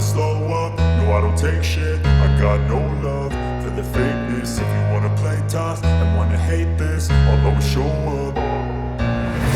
slow up, no I don't take shit. I got no love for the fakeness. If you wanna play tough and wanna hate this, I'll always show up.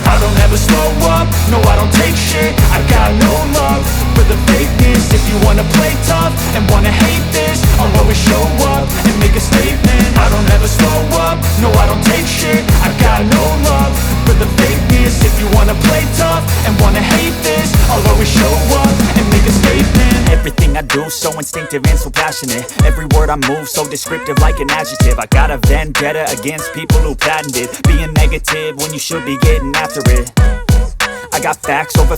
I don't ever slow up, no I don't take shit. I got no love for the fakeness. If you wanna play tough and wanna hate this, I'll always show up and make a statement. I don't ever slow up, no I don't take shit. I got no love for the fakeness. If you wanna play tough and wanna hate this, I'll always show up and make a statement. Everything I do so instinctive and so passionate. Every word I move so descriptive like an adjective. I got a vendetta against people who patented being negative when you should be getting after it. I got facts over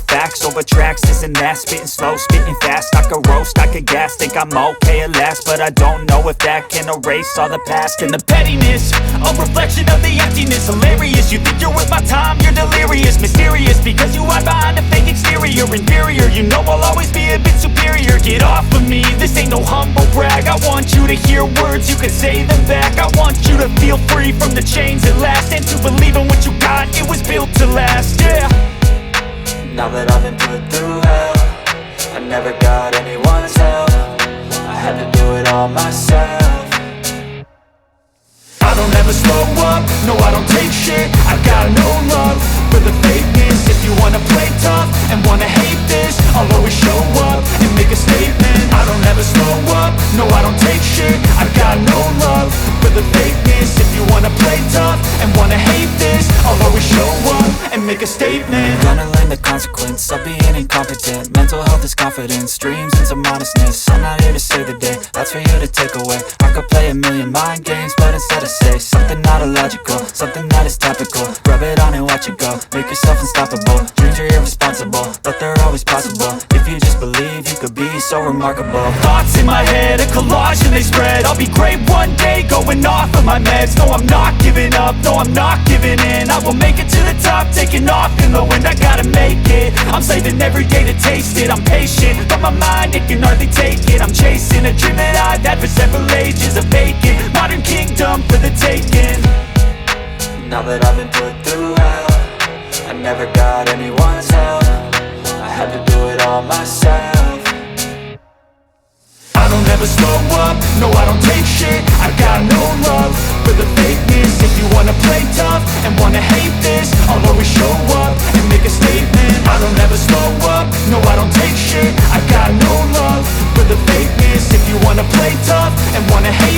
tracks, this and that. Spitting slow, spitting fast. I could roast, I could gas. Think I'm okay at last, but I don't know if that can erase all the past. And the pettiness, a reflection of the emptiness. Hilarious, you think you're worth my time, you're delirious. Mysterious, because you hide behind a fake exterior. Inferior, you know I'll always be a bit superior. Get off of me, this ain't no humble brag. I want you to hear words, you can say them back. I want you to feel free from the chains at last, and to believe in what you got, it was built to last, yeah. Now that I've been put through hell, I never got anyone's help. I had to do it all myself. I don't ever slow up, no I don't take shit. I got no love for the fakeness. If you wanna play tough and wanna hate this, I'll always show up and make a statement. I don't ever slow up, no I don't take shit. I got no love for the fakeness. If you wanna play tough and wanna hate this, I'll always show up and make a statement. Gonna learn the consequence of being incompetent. Mental health is confidence, dreams and some honestness. I'm not here to save the day, that's for you to take away. I could play a million mind games, but instead I say something not illogical, something that is topical. Rub it on and watch it go, make yourself unstoppable. Dreams are irresponsible, but they're always possible. If you just believe, you could be so remarkable. Thoughts in my head, a collage and they spread. I'll be great one day, going off of my meds. No, I'm not giving up, no, I'm not giving in. I will make it to the top, taking off in the wind. I gotta make it, I'm saving every day to taste it. I'm patient, but my mind, it can hardly take it. I'm chasing a dream that I've had for several ages. A vacant, modern kingdom for the taking. Now that I've been put through hell, I never got anyone's help. I had to do it all myself. I don't ever slow up, no I don't take shit. I got no love for the fakeness. If you wanna play tough and wanna hate this, I'll always show up and make a statement. I don't ever slow up, no I don't take shit. I got no love for the fakeness. If you wanna play tough and wanna hate